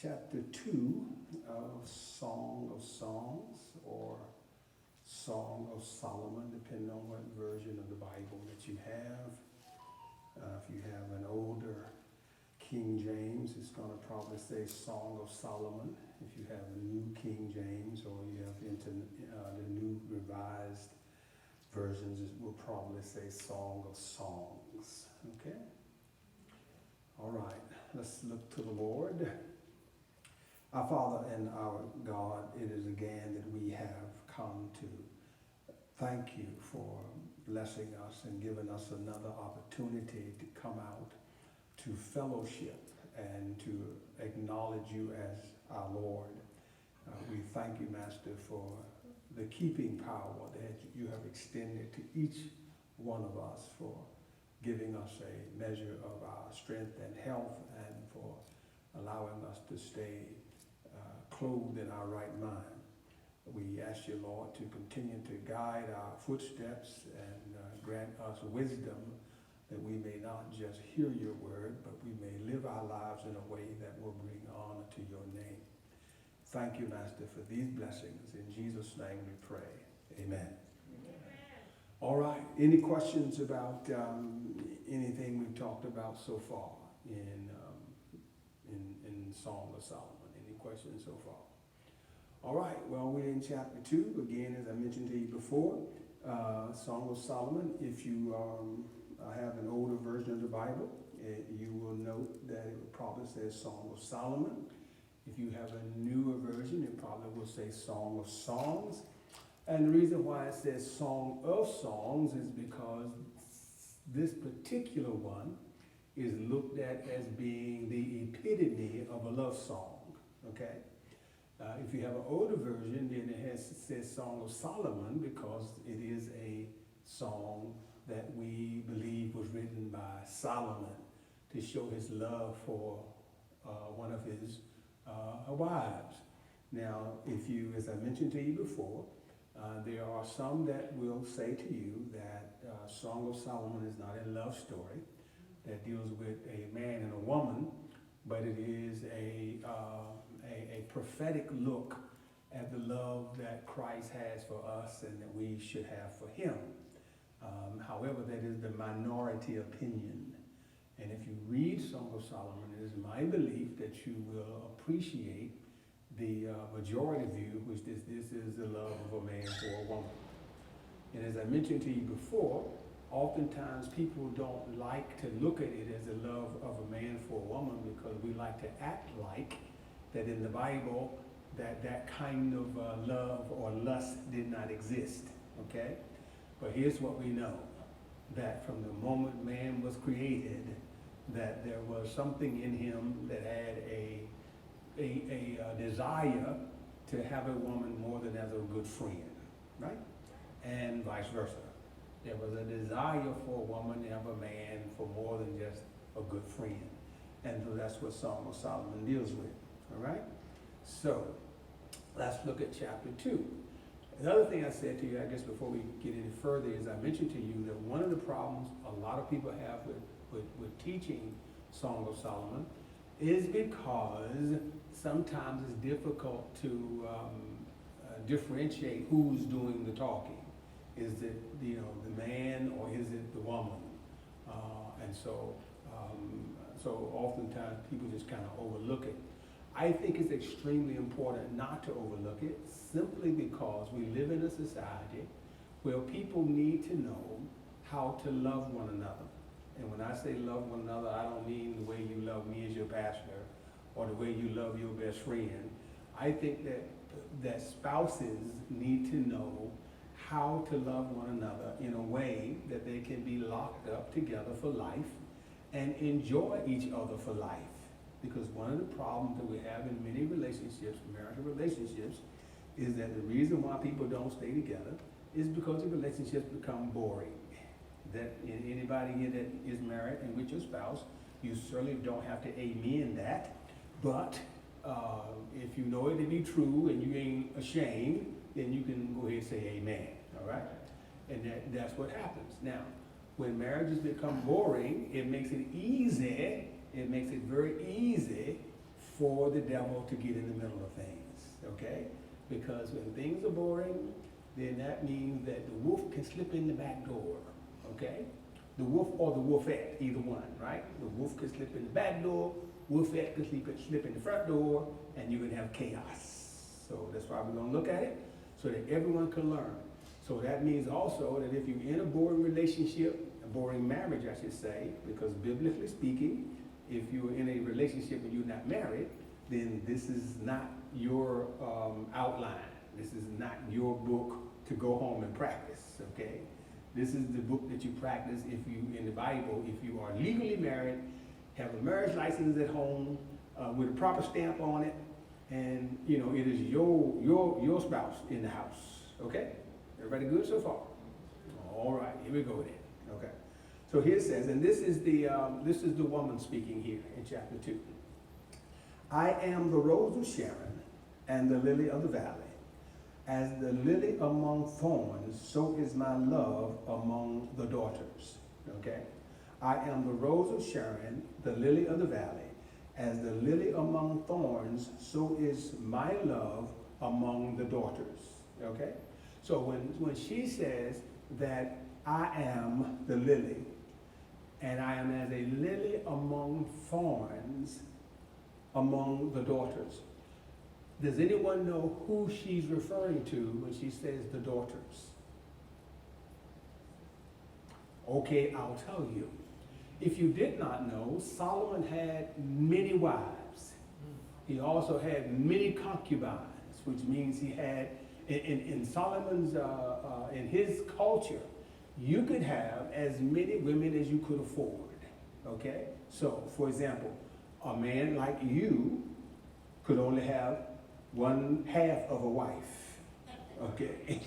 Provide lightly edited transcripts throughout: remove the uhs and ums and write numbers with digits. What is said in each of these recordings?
chapter 2 of Song of Songs, or Song of Solomon, depending on what version of the Bible that you have. If you have an older King James, it's going to probably say Song of Solomon. If you have a new King James, or you have the new revised versions, it will probably say Song of Songs. Okay? All right, let's look to the Lord. Our Father and our God, it is again that we have come to thank you for blessing us and giving us another opportunity to come out to fellowship and to acknowledge you as our Lord. We thank you, Master, for the keeping power that you have extended to each one of us, for giving us a measure of our strength and health, and for allowing us to stay clothed in our right mind. We ask you, Lord, to continue to guide our footsteps and grant us wisdom, that we may not just hear your word, but we may live our lives in a way that will bring honor to your name. Thank you, Master, for these blessings. In Jesus' name we pray. Amen. All right. Any questions about anything we've talked about so far in Song of Solomon? Any questions so far? All right. Well, we're in chapter 2. Again, as I mentioned to you before, Song of Solomon. If you have an older version of the Bible, you will note that it probably says Song of Solomon. If you have a newer version, it probably will say Song of Songs. And the reason why it says Song of Songs is because this particular one is looked at as being the epitome of a love song, okay? If you have an older version, then it says Song of Solomon, because it is a song that we believe was written by Solomon to show his love for one of his wives. Now, if you, as I mentioned to you before, there are some that will say to you that Song of Solomon is not a love story that deals with a man and a woman, but it is a prophetic look at the love that Christ has for us and that we should have for him. However, that is the minority opinion. And if you read Song of Solomon, it is my belief that you will appreciate the majority view, which this is the love of a man for a woman. And as I mentioned to you before, oftentimes people don't like to look at it as the love of a man for a woman, because we like to act like that in the Bible that kind of love or lust did not exist, okay? But here's what we know, that from the moment man was created, that there was something in him that had a desire to have a woman more than as a good friend, right? And vice versa. There was a desire for a woman to have a man for more than just a good friend. And so that's what Song of Solomon deals with, all right? So let's look at chapter 2. Another thing I said to you, I guess before we get any further, is I mentioned to you that one of the problems a lot of people have with teaching Song of Solomon is because sometimes it's difficult to differentiate who's doing the talking. Is it the man, or is it the woman? And so oftentimes people just kind of overlook it. I think it's extremely important not to overlook it, simply because we live in a society where people need to know how to love one another. And when I say love one another, I don't mean the way you love me as your pastor or the way you love your best friend. I think that spouses need to know how to love one another in a way that they can be locked up together for life and enjoy each other for life. Because one of the problems that we have in many relationships, marital relationships, is that the reason why people don't stay together is because the relationships become boring. That anybody here that is married and with your spouse, you certainly don't have to amen that. But if you know it to be true and you ain't ashamed, then you can go ahead and say amen, all right? And that's what happens. Now, when marriages become boring, it makes it very easy for the devil to get in the middle of things, okay? Because when things are boring, then that means that the wolf can slip in the back door, okay? The wolf or the wolfette, either one, right? The wolf can slip in the back door, wolfette can slip in the front door, and you can have chaos. So that's why we're gonna look at it, so that everyone can learn. So that means also that if you're in a boring relationship, a boring marriage, I should say, because biblically speaking, if you're in a relationship and you're not married, then this is not your outline. This is not your book to go home and practice, okay? This is the book that you practice if you, in the Bible, if you are legally married, have a marriage license at home with a proper stamp on it, and you know, it is your spouse in the house, okay? Everybody good so far? All right, here we go then, okay? So here it says, and this is the woman speaking here in chapter 2. I am the rose of Sharon and the lily of the valley. As the lily among thorns, so is my love among the daughters. Okay? I am the rose of Sharon, the lily of the valley. As the lily among thorns, so is my love among the daughters. Okay? So when she says that I am the lily, and I am as a lily among thorns among the daughters. Does anyone know who she's referring to when she says the daughters? Okay, I'll tell you. If you did not know, Solomon had many wives. He also had many concubines, which means he had, in Solomon's, in his culture, you could have as many women as you could afford, okay? So, for example, a man like you could only have one half of a wife, okay?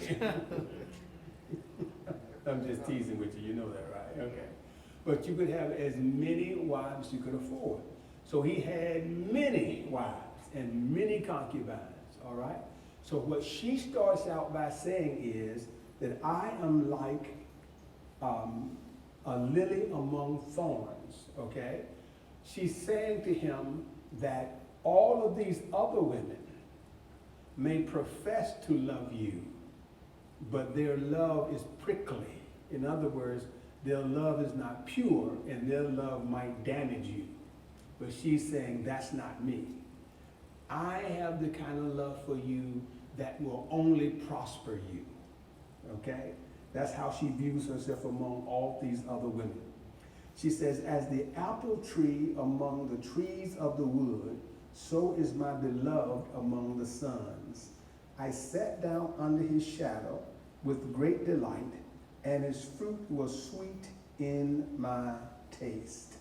I'm just teasing with you, you know that, right? Okay. But you could have as many wives as you could afford. So he had many wives and many concubines, all right? So what she starts out by saying is that I am like a lily among thorns, okay? She's saying to him that all of these other women may profess to love you, but their love is prickly. In other words, their love is not pure, and their love might damage you. But she's saying, that's not me. I have the kind of love for you that will only prosper you, okay? That's how she views herself among all these other women. She says, as the apple tree among the trees of the wood, so is my beloved among the sons. I sat down under his shadow with great delight, and his fruit was sweet in my taste.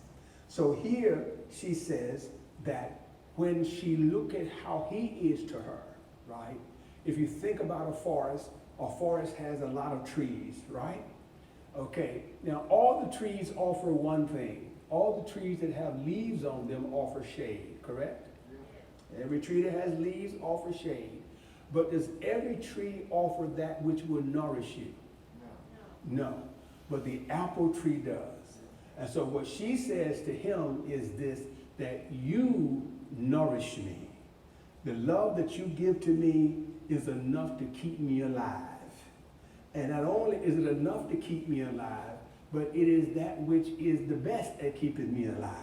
So here she says that when she look at how he is to her, right? If you think about a forest has a lot of trees, right? Okay, now all the trees offer one thing. All the trees that have leaves on them offer shade, correct? Every tree that has leaves offers shade. But does every tree offer that which will nourish you? No. But the apple tree does. And so what she says to him is this, that you nourish me. The love that you give to me is enough to keep me alive. And not only is it enough to keep me alive, but it is that which is the best at keeping me alive.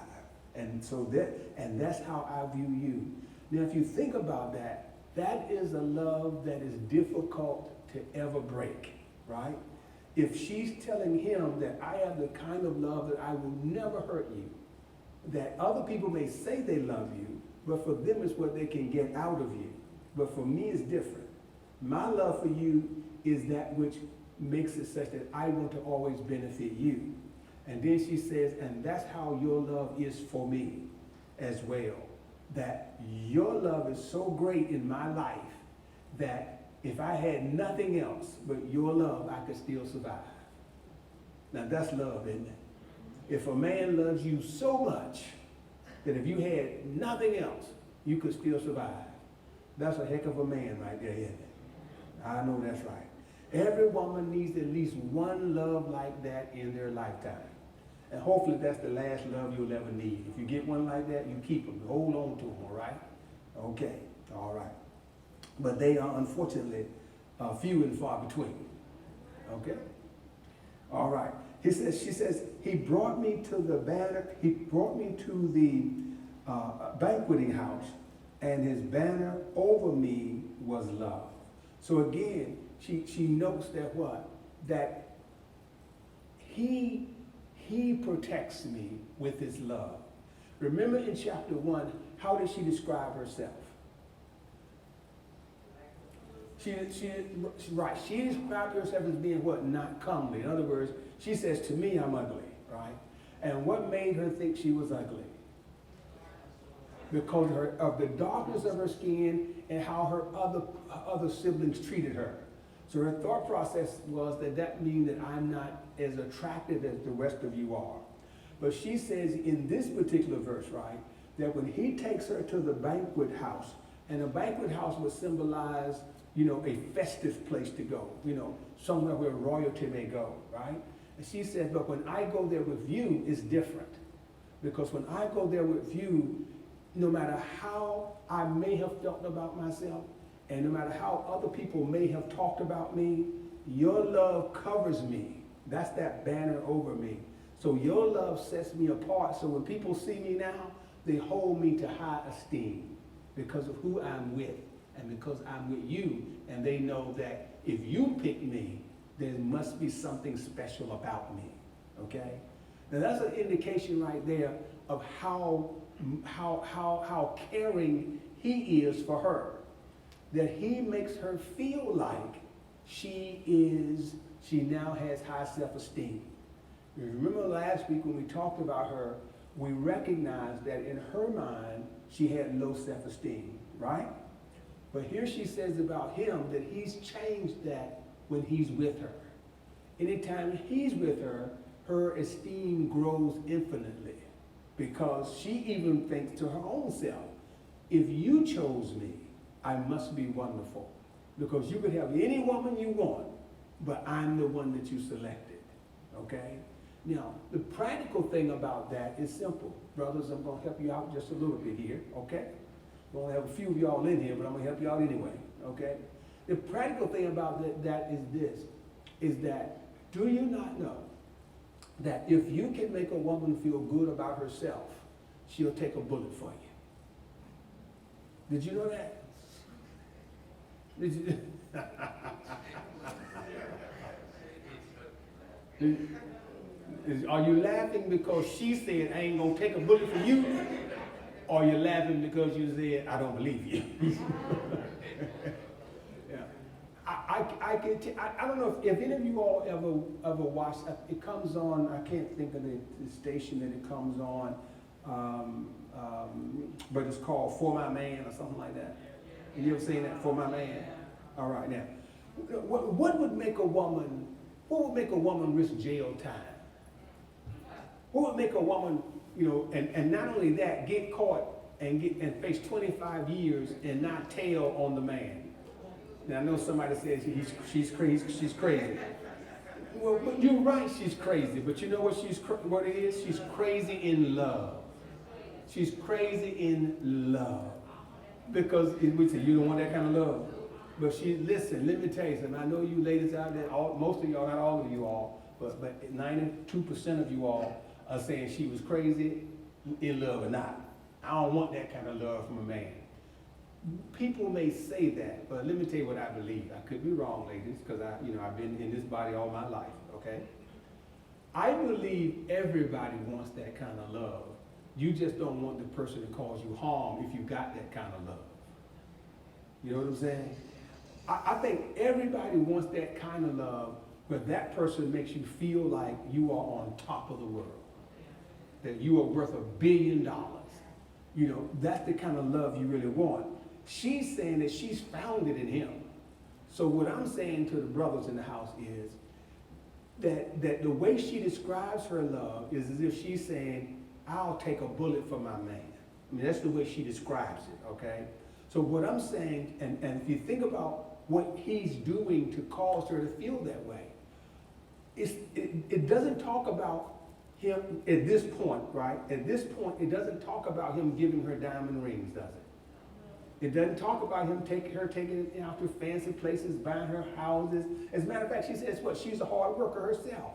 And so that's how I view you. Now, if you think about that, that is a love that is difficult to ever break, right? If she's telling him that I have the kind of love that I will never hurt you, that other people may say they love you, but for them it's what they can get out of you. But for me, it's different. My love for you is that which makes it such that I want to always benefit you. And then she says, and that's how your love is for me as well. That your love is so great in my life that if I had nothing else but your love, I could still survive. Now that's love, isn't it? If a man loves you so much that if you had nothing else, you could still survive. That's a heck of a man right there, isn't it? I know that's right. Every woman needs at least one love like that in their lifetime. And hopefully that's the last love you'll ever need. If you get one like that, you keep them. Hold on to them, all right? Okay, all right. But they are unfortunately few and far between. Okay? All right. She says, he brought me to the banner, he brought me to the banqueting house, and his banner over me was love. So again, she notes that what? That he protects me with his love. Remember in chapter 1, how did she describe herself? She described herself as being what? Not comely. In other words, she says, to me, I'm ugly, right? And what made her think she was ugly? Because of the darkness of her skin and how her other siblings treated her. So her thought process was that means that I'm not as attractive as the rest of you are. But she says in this particular verse, right, that when he takes her to the banquet house, and a banquet house would symbolize, a festive place to go, somewhere where royalty may go, right? And she said, but when I go there with you, it's different. Because when I go there with you, no matter how I may have felt about myself, and no matter how other people may have talked about me, your love covers me. That's that banner over me. So your love sets me apart. So when people see me now, they hold me to high esteem because of who I'm with and because I'm with you. And they know that if you pick me, there must be something special about me. Okay? Now that's an indication right there of how caring he is for her. That he makes her feel like she now has high self-esteem. Remember last week when we talked about her, we recognized that in her mind, she had low self-esteem, right? But here she says about him that he's changed that when he's with her. Anytime he's with her, her esteem grows infinitely because she even thinks to her own self, if you chose me, I must be wonderful because you could have any woman you want, but I'm the one that you selected, okay? Now, the practical thing about that is simple. Brothers, I'm going to help you out just a little bit here, okay? We only have a few of y'all in here, but I'm going to help you out anyway, okay? The practical thing about that is this, is that do you not know that if you can make a woman feel good about herself, she'll take a bullet for you? Did you know that? Did you? Are you laughing because she said, I ain't going to take a bullet for you? Or are you laughing because you said, I don't believe you? Yeah. I don't know if any of you all ever watched, it comes on, I can't think of the station that it comes on, but it's called For My Man or something like that. Have you ever seen that, For My Man? All right, now, what would make a woman risk jail time? What would make a woman, and not only that, get caught and face 25 years and not tell on the man? Now, I know somebody says she's crazy. Well, you're right, she's crazy, but you know what it is? She's crazy in love. She's crazy in love. Because we say, you don't want that kind of love. But listen, let me tell you something. I know you ladies out there, most of y'all, not all of you all, but 92% of you all are saying she was crazy in love or not. I don't want that kind of love from a man. People may say that, but let me tell you what I believe. I could be wrong, ladies, because I've been in this body all my life, okay? I believe everybody wants that kind of love. You just don't want the person to cause you harm if you got that kind of love. You know what I'm saying? I think everybody wants that kind of love where that person makes you feel like you are on top of the world, that you are worth $1 billion. That's the kind of love you really want. She's saying that she's found it in him. So what I'm saying to the brothers in the house is that the way she describes her love is as if she's saying, I'll take a bullet for my man. I mean, that's the way she describes it, okay? So what I'm saying, and if you think about what he's doing to cause her to feel that way, it doesn't talk about him at this point, right? At this point, it doesn't talk about him giving her diamond rings, does it? It doesn't talk about him taking her out to fancy places, buying her houses. As a matter of fact, she says what? She's a hard worker herself.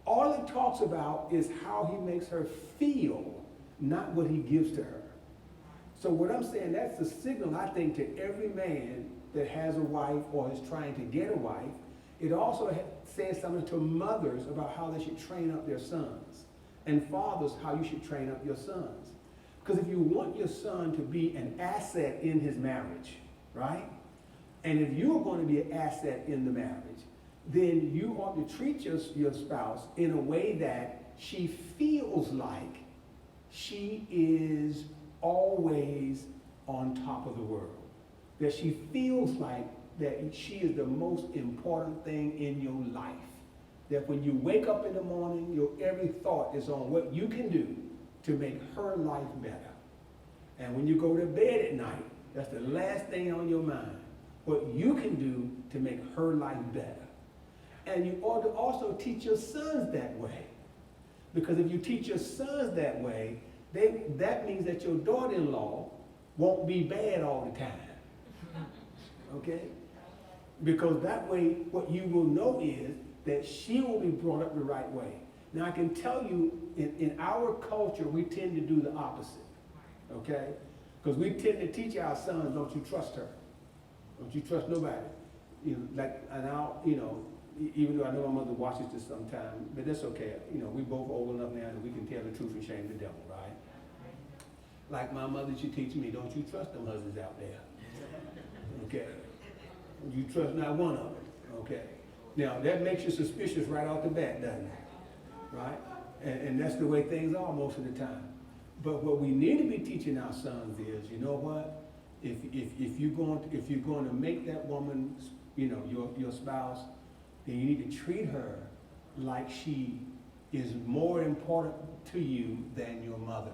All it talks about is how he makes her feel, not what he gives to her. So what I'm saying, that's the signal, I think, to every man that has a wife or is trying to get a wife. It also says something to mothers about how they should train up their sons, and fathers, how you should train up your sons. Because if you want your son to be an asset in his marriage, right? And if you're going to be an asset in the marriage, then you ought to treat your spouse in a way that she feels like she is always on top of the world. That she feels like that she is the most important thing in your life. That when you wake up in the morning, your every thought is on what you can do to make her life better. And when you go to bed at night, that's the last thing on your mind. What you can do to make her life better. And you ought to also teach your sons that way. Because if you teach your sons that way, that means that your daughter-in-law won't be bad all the time. Okay? Because that way, what you will know is that she will be brought up the right way. Now, I can tell you, in our culture, we tend to do the opposite. Okay? Because we tend to teach our sons, don't you trust her. Don't you trust nobody. You know, like, and I'll, you know, even though I know my mother watches this sometime, but that's okay. You know, we both old enough now that we can tell the truth and shame the devil, right? Like my mother, she teach me, don't you trust them husbands out there. Okay? You trust not one of them. Okay? Now, that makes you suspicious right off the bat, doesn't it? Right? And that's the way things are most of the time. But what we need to be teaching our sons is, you know what? If you're going to make that woman, you know, your spouse, then you need to treat her like she is more important to you than your mother.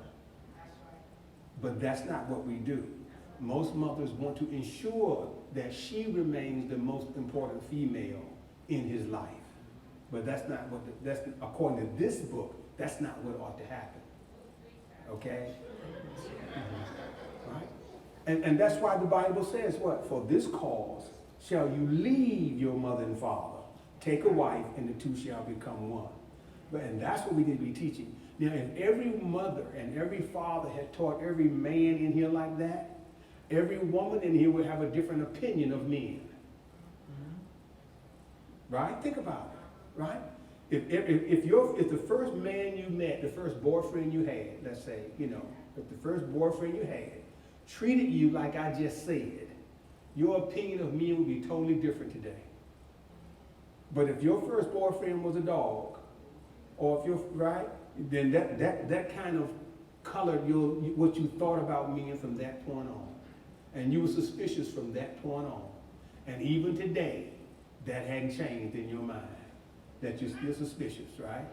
But that's not what we do. Most mothers want to ensure that she remains the most important female in his life. But that's not what, according to this book, that's not what ought to happen. Okay? Right? And that's why the Bible says what? For this cause shall you leave your mother and father, take a wife, and the two shall become one. And that's what we need to be teaching. Now, if every mother and every father had taught every man in here like that, every woman in here would have a different opinion of men. Right? Think about it. Right? If the first man you met, the first boyfriend you had, let's say, you know, if the first boyfriend you had treated you like I just said, your opinion of men would be totally different today. But if your first boyfriend was a dog, or if you're right, then that kind of colored what you thought about men from that point on. And you were suspicious from that point on. And even today, that hadn't changed in your mind. That you're still suspicious, right?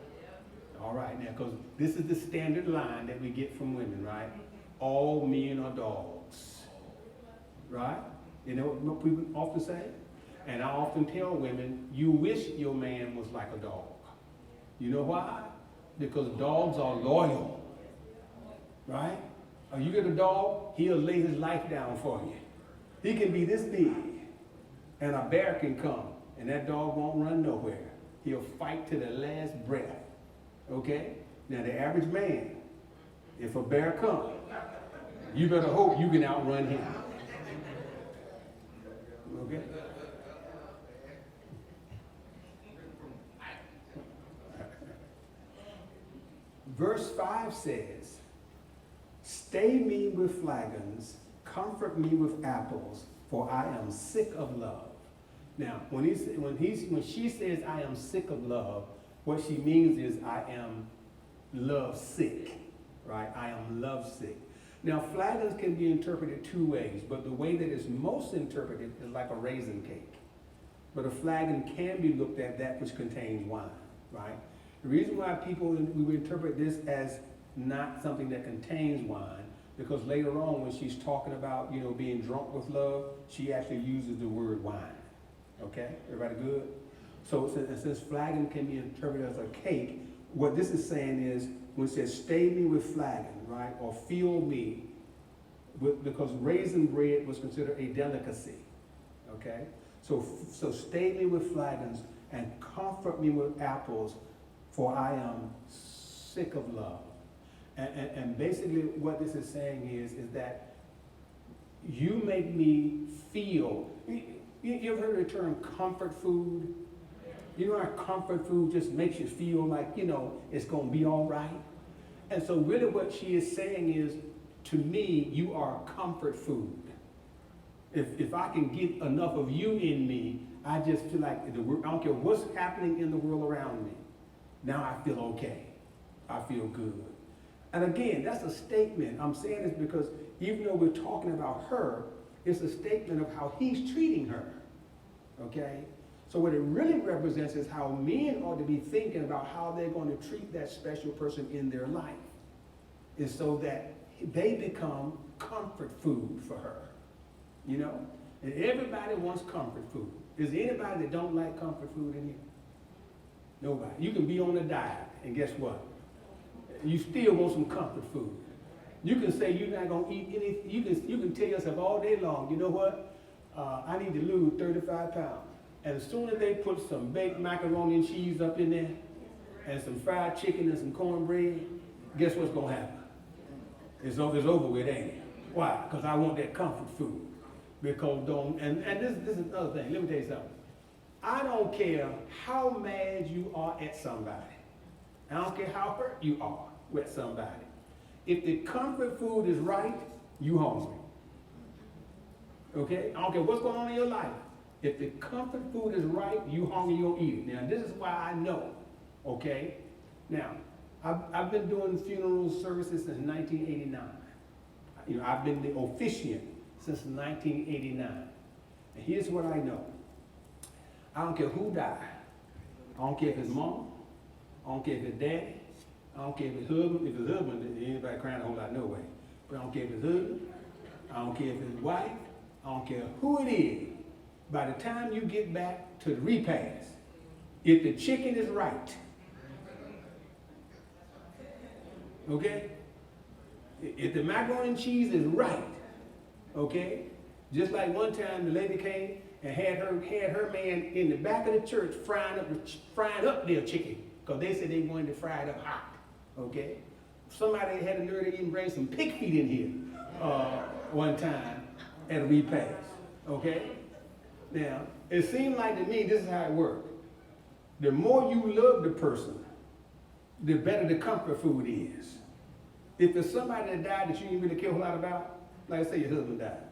All right, now, because this is the standard line that we get from women, right? All men are dogs, right? You know what people often say? And I often tell women, you wish your man was like a dog. You know why? Because dogs are loyal, right? Or you get a dog, he'll lay his life down for you. He can be this big, and a bear can come, and that dog won't run nowhere. He'll fight to the last breath, okay? Now, the average man, if a bear comes, you better hope you can outrun him, okay? Verse 5 says, stay me with flagons, comfort me with apples, for I am sick of love. Now, when she says I am sick of love, what she means is I am love sick, right? I am love sick. Now, flagons can be interpreted two ways, but the way that it's most interpreted is like a raisin cake. But a flagon can be looked at that which contains wine, right? The reason why we interpret this as not something that contains wine, because later on when she's talking about, you know, being drunk with love, she actually uses the word wine. Okay? Everybody good? So since flagon can be interpreted as a cake, what this is saying is, when it says, stay me with flagons, right? Or fill me, because raisin bread was considered a delicacy, okay? So stay me with flagons and comfort me with apples, for I am sick of love. And basically what this is saying is that you make me feel, you ever heard the term comfort food? You know how comfort food just makes you feel like, it's going to be all right? And so really what she is saying is, to me, you are comfort food. If I can get enough of you in me, I just feel like, I don't care what's happening in the world around me. Now I feel okay. I feel good. And again, that's a statement. I'm saying this because even though we're talking about her, it's a statement of how he's treating her. Okay? So what it really represents is how men ought to be thinking about how they're going to treat that special person in their life. And so that they become comfort food for her. And everybody wants comfort food. Is there anybody that don't like comfort food in here? Nobody. You can be on a diet, and guess what? You still want some comfort food. You can say you're not going to eat anything. You can tell yourself all day long, you know what? I need to lose 35 pounds. And as soon as they put some baked macaroni and cheese up in there, and some fried chicken and some cornbread, guess what's going to happen? It's over with, ain't it? Why? Because I want that comfort food. Because this is another thing. Let me tell you something. I don't care how mad you are at somebody. I don't care how hurt you are with somebody. If the comfort food is right, you hungry. Okay? I don't care what's going on in your life. If the comfort food is right, you hungry, you'll eat it. Now, this is why I know. Okay? Now, I've been doing funeral services since 1989. I've been the officiant since 1989. And here's what I know. I don't care who died. I don't care if it's mom. I don't care if it's daddy. I don't care if it's husband. If it's husband, anybody crying a whole lot, no way. But I don't care if it's husband. I don't care if it's wife. I don't care who it is. By the time you get back to the repast, if the chicken is right, okay? If the macaroni and cheese is right, okay? Just like one time the lady came and had her man in the back of the church frying up their chicken, because they said they wanted to fry it up hot, okay? Somebody had a nerve to even bring some pig feet in here one time at a repast, okay? Now, it seemed like to me this is how it worked. The more you love the person, the better the comfort food is. If it's somebody that died that you didn't really care a whole lot about, like say your husband died.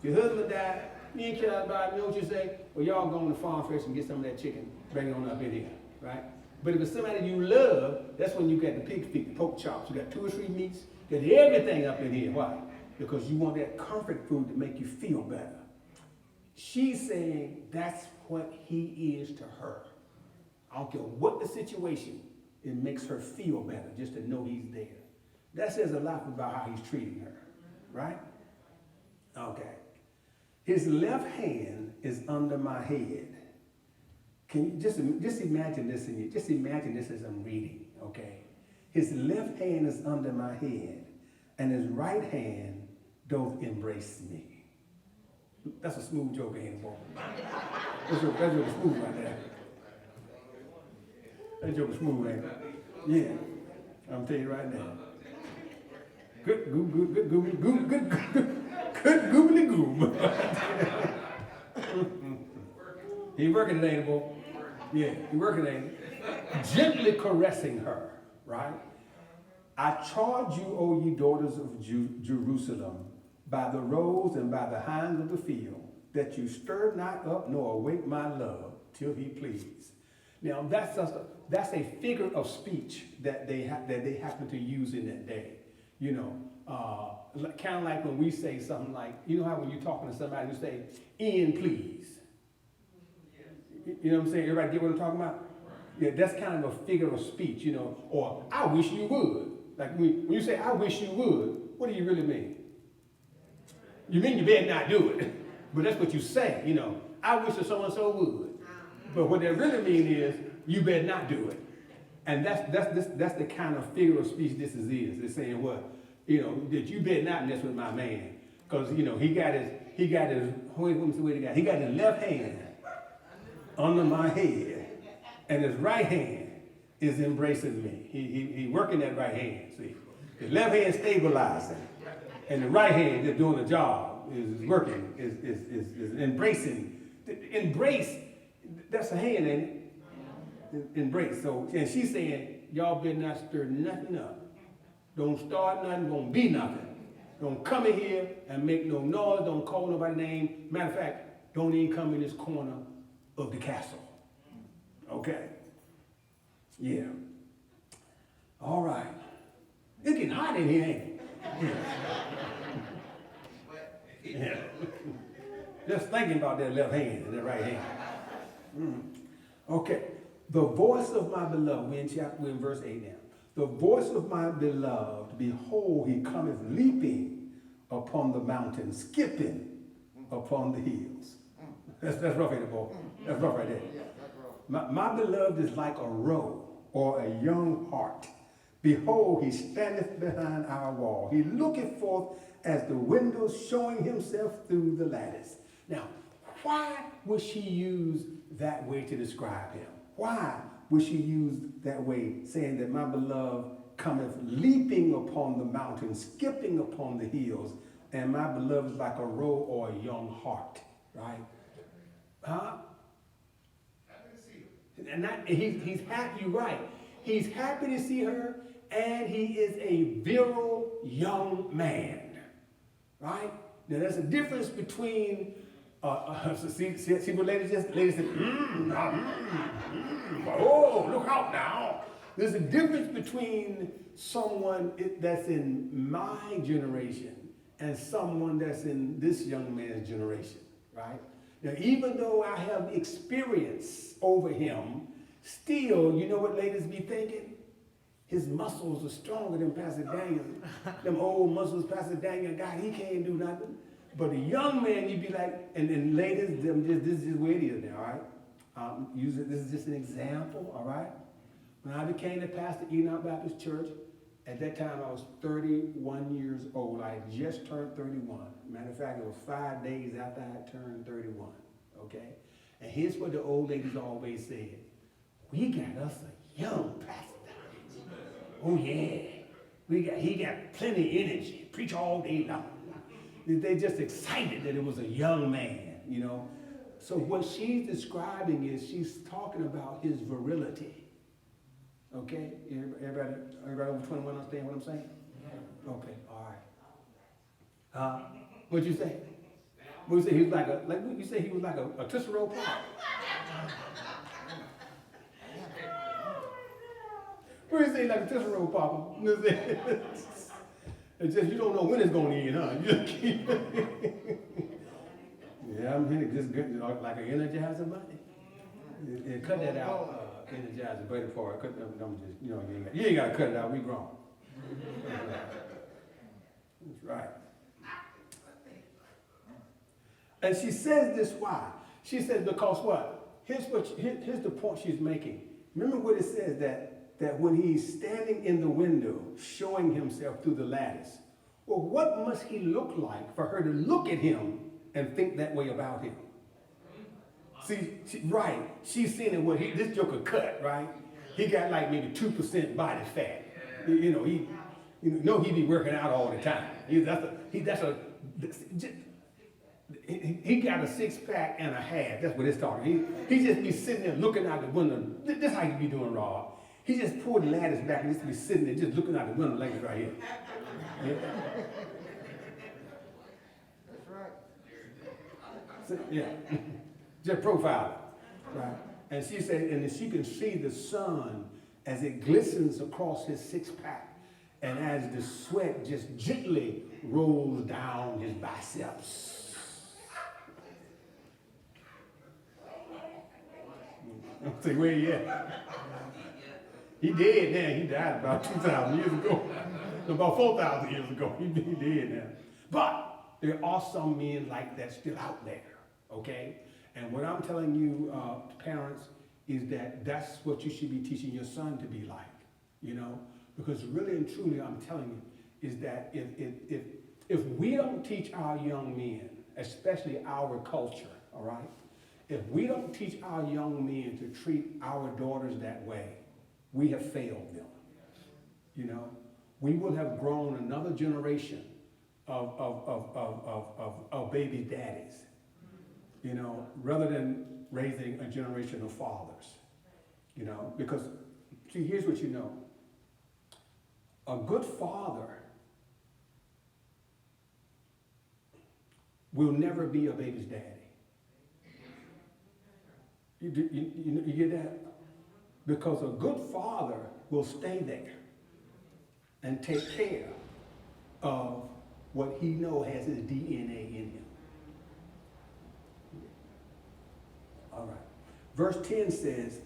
Your husband died, you ain't care about it, you know what you say? Well, y'all go on the farm first and get some of that chicken, bring it on up in here, right? But if it's somebody you love, that's when you got the pig feet, the pork chops, you got 2 or 3 meats, you got everything up in here. Why? Because you want that comfort food to make you feel better. She's saying that's what he is to her. I don't care what the situation, it makes her feel better just to know he's there. That says a lot about how he's treating her, right? Okay. His left hand is under my head. Can you just imagine this in you? Just imagine this as I'm reading, okay? His left hand is under my head, and his right hand doth embrace me. That's a smooth joke, ain't it, boy? That's really smooth right there. That joke is smooth, ain't it? Yeah, I'm telling you right now. Good goobly goob. He working it, ain't it, boy? Yeah, he working it, ain't it? Gently caressing her, right? I charge you, O ye daughters of Jerusalem, by the roes and by the hinds of the field, that you stir not up nor awake my love till he please. Now that's a figure of speech that they happen to use in that day. Kind of like when we say something like, you know how when you're talking to somebody, you say, "In, please." You know what I'm saying? Everybody get what I'm talking about? Yeah, that's kind of a figure of speech, or "I wish you would." Like when you say, "I wish you would," what do you really mean? You mean you better not do it. But that's what you say, I wish that so-and-so would. But what they really mean is, you better not do it. And that's the kind of figure of speech this is. It's saying what? That you better not mess with my man. Because, he got his left hand under my head, and his right hand is embracing me. He working that right hand, see. The left hand stabilizing, and the right hand is doing the job, is working, is embracing. Embrace, that's a hand, ain't it? Embrace. So, and she's saying, y'all better not stir nothing up. Don't start nothing, don't be nothing. Don't come in here and make no noise, don't call nobody name. Matter of fact, don't even come in this corner of the castle. Okay? Yeah. All right. It's getting hot in here, ain't it? Yeah. Just thinking about that left hand and that right hand. Okay. The voice of my beloved, we're in verse 8 now. The voice of my beloved, behold, he cometh leaping upon the mountain, skipping upon the hills. That's rough, ain't it, boy? That's rough right there. My beloved is like a roe or a young hart. Behold, he standeth behind our wall. He looketh forth as the window, showing himself through the lattice. Now, why would she use that way to describe him? Why would she use that way, saying that my beloved cometh leaping upon the mountain, skipping upon the hills, and my beloved is like a roe or a young hart, right? Huh? Happy to see her. And he's happy, you're right. He's happy to see her, and he is a virile young man, right? Now, there's a difference between see what ladies said, oh, look out now. There's a difference between someone that's in my generation and someone that's in this young man's generation, right? Now, even though I have experience over him, still, you know what ladies be thinking? His muscles are stronger than Pastor Daniel. Them old muscles Pastor Daniel got, he can't do nothing. But a young man, you'd be like, and ladies, this is just where it is now, all right? This is just an example, all right? When I became the pastor at Enoch Baptist Church, at that time I was 31 years old. I had just turned 31. Matter of fact, it was 5 days after I had turned 31, okay? And here's what the old ladies always said. We got us a young pastor. Oh, yeah. He got plenty of energy. Preach all day long. They're just excited that it was a young man, So what she's describing is she's talking about his virility. Okay? Everybody over 21 understand what I'm saying? Okay, all right. What'd you say? What you say? He was you say he was like a Cicero pop. What do you say, like a Cicero pop? It's just you don't know when it's going to end, huh? You just keep yeah, I'm here just like an Energizer bunny. Yeah, cut that out, Energizer bunny part. Cut that, you ain't got to cut it out. We grown. That's right. And she says this why? She says because what? Here's the point she's making. Remember what it says that when he's standing in the window, showing himself through the lattice, well, what must he look like for her to look at him and think that way about him? See, right, she's seeing it, this joker cut, right? He got like maybe 2% body fat. He be working out all the time. He got a 6-pack and a half. That's what it's talking. He just be sitting there looking out the window. This how you be doing, Rob. He just pulled the lattice back and just be sitting there just looking out the window like this right here. Yeah. That's right. So, yeah. Just profile it. Right. And she said, and she can see the sun as it glistens across his 6-pack and as the sweat just gently rolls down his biceps. Say, where he at? He dead now. He died about 2,000 years ago. About 4,000 years ago. He dead now. But there are some men like that still out there. Okay? And what I'm telling you, parents, is that that's what you should be teaching your son to be like, you know? Because really and truly, I'm telling you, is that if we don't teach our young men, especially our culture, all right? If we don't teach our young men to treat our daughters that way, we have failed them. You know, we will have grown another generation of baby daddies, you know, rather than raising a generation of fathers, you know, because, see, here's what you know. A good father will never be a baby's daddy. You get that? Because a good father will stay there and take care of what he knows has his DNA in him. All right. Verse 10 says,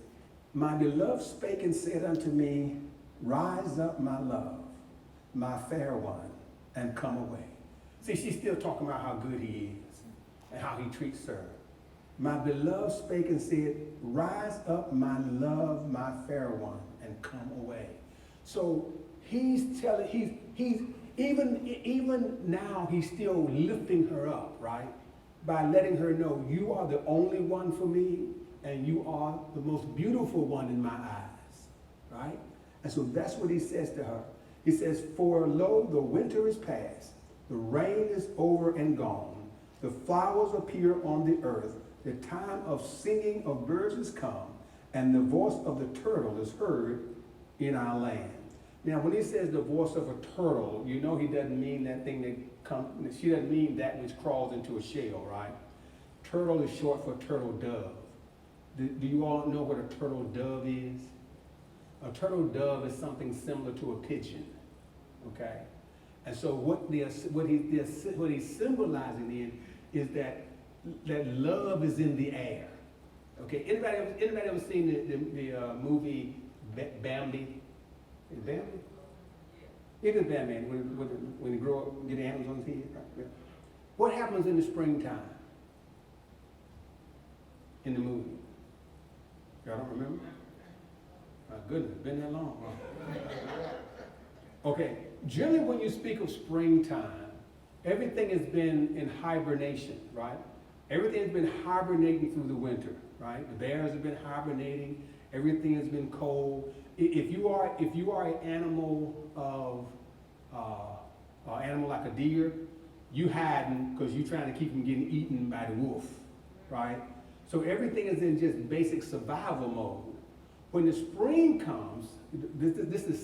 my beloved spake and said unto me, rise up, my love, my fair one, and come away. See, she's still talking about how good he is and how he treats her. My beloved spake and said, rise up, my love, my fair one, and come away. So he's telling, he's even now he's still lifting her up, right? By letting her know, you are the only one for me, and you are the most beautiful one in my eyes, right? And so that's what he says to her. He says, for lo, the winter is past, the rain is over and gone, the flowers appear on the earth, the time of singing of birds is come, and the voice of the turtle is heard in our land. Now, when he says the voice of a turtle, you know he doesn't mean that thing that comes, she doesn't mean that which crawls into a shell, right? Turtle is short for turtle dove. Do you all know what a turtle dove is? A turtle dove is something similar to a pigeon, okay? And so what he's symbolizing in is that love is in the air, okay? Anybody ever seen the movie Bambi? Is it Bambi? It is Bambi, when you grow up and get animals on the head, right? Yeah. What happens in the springtime in the movie? Y'all don't remember? My goodness, been that long. Huh? Okay, generally when you speak of springtime, everything has been in hibernation, right? Everything has been hibernating through the winter, right? The bears have been hibernating. Everything has been cold. If you are an animal like a deer, you hiding because you're trying to keep from getting eaten by the wolf, right? So everything is in just basic survival mode. When the spring comes, this is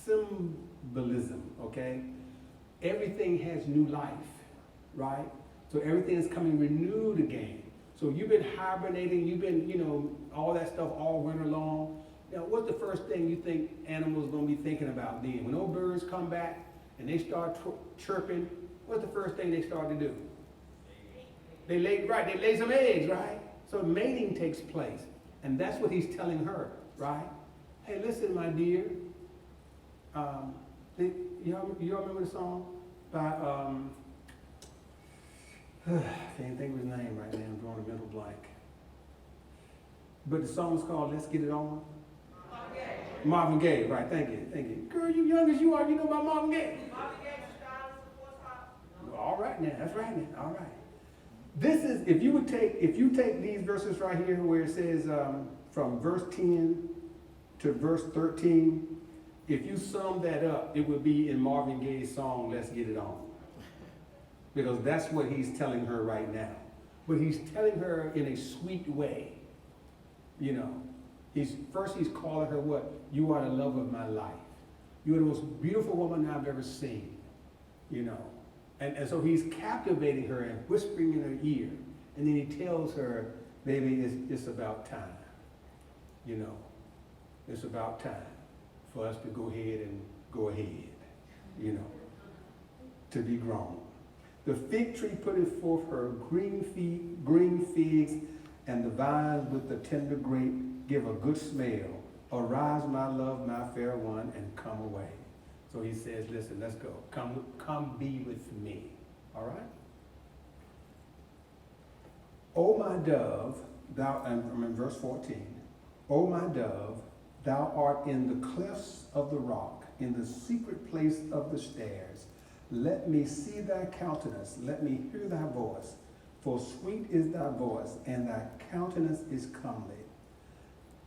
symbolism, okay? Everything has new life, right? So everything is coming renewed again. So you've been hibernating, you've been, you know, all that stuff all winter long. Now, what's the first thing you think animals are going to be thinking about then? When those birds come back and they start chirping, what's the first thing they start to do? They lay some eggs, right? So mating takes place. And that's what he's telling her, right? Hey, listen, my dear. You all remember the song by, can't think of his name right now, I'm drawing a mental blank. But the song is called Let's Get It On. Marvin Gaye, right, thank you. Girl, you young as you are, you know about Marvin Gaye. Marvin Gaye, all right now, that's right now, all right. This is, if you take these verses right here where it says from verse 10 to verse 13, if you sum that up, it would be in Marvin Gaye's song, Let's Get It On. Because that's what he's telling her right now. But he's telling her in a sweet way, you know. He's calling her what? You are the love of my life. You are the most beautiful woman I've ever seen, you know. And so he's captivating her and whispering in her ear. And then he tells her, baby, it's about time. You know, it's about time for us to go ahead, you know, to be grown. The fig tree putteth forth her green figs, and the vines with the tender grape give a good smell. Arise, my love, my fair one, and come away. So he says, listen, let's go. Come be with me. All right? O my dove, thou, and I'm in verse 14. O my dove, thou art in the clefts of the rock, in the secret place of the stairs. Let me see thy countenance, let me hear thy voice. For sweet is thy voice, and thy countenance is comely.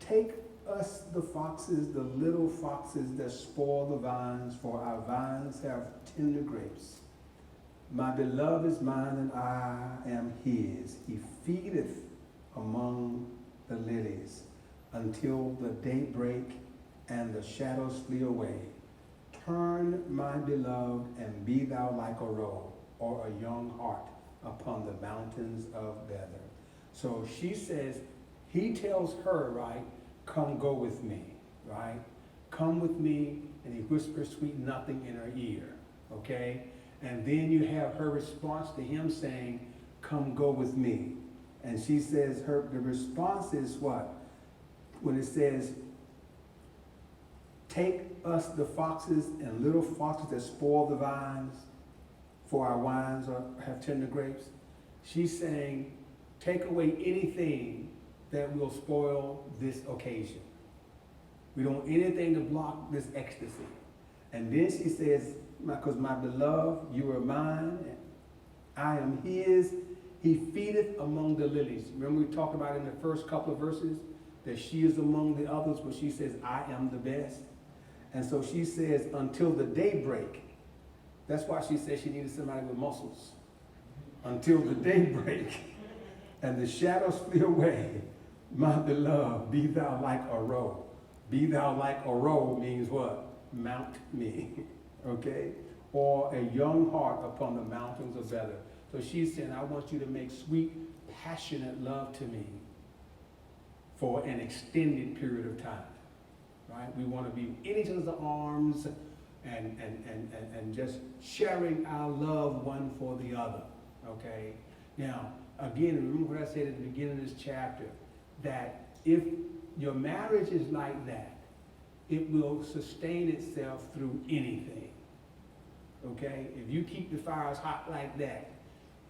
Take us the foxes, the little foxes that spoil the vines, for our vines have tender grapes. My beloved is mine, and I am his. He feedeth among the lilies until the day break and the shadows flee away. Turn, my beloved, and be thou like a roe or a young hart upon the mountains of Bether. So she says, he tells her, right, come go with me, right? Come with me, and he whispers sweet nothing in her ear, okay? And then you have her response to him saying, come go with me. And she says, the response is what? When it says, take us the foxes and little foxes that spoil the vines, for our wines have tender grapes. She's saying, take away anything that will spoil this occasion. We don't want anything to block this ecstasy. And then she says, because my beloved, you are mine, I am his. He feedeth among the lilies. Remember we talked about in the first couple of verses that she is among the others, but she says, I am the best. And so she says, until the daybreak. That's why she said she needed somebody with muscles. Until the daybreak and the shadows flee away, my beloved, be thou like a roe. Be thou like a roe means what? Mount me, okay? Or a young hart upon the mountains of Bether. So she's saying, I want you to make sweet, passionate love to me for an extended period of time, right? We want to be in each other's arms and just sharing our love one for the other, okay? Now, again, remember what I said at the beginning of this chapter, that if your marriage is like that, it will sustain itself through anything, okay? If you keep the fires hot like that,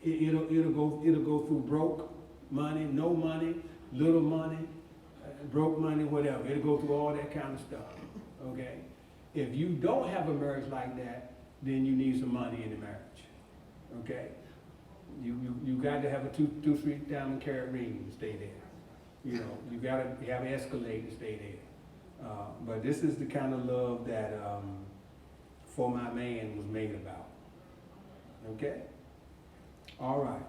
it'll go through broke money, no money, little money, broke money, whatever. It'll go through all that kind of stuff, okay? If you don't have a marriage like that, then you need some money in the marriage, okay? You got to have a two, 3 diamond carat ring to stay there. You know, you got to have an Escalade to stay there. But this is the kind of love that For My Man was made about. Okay? All right.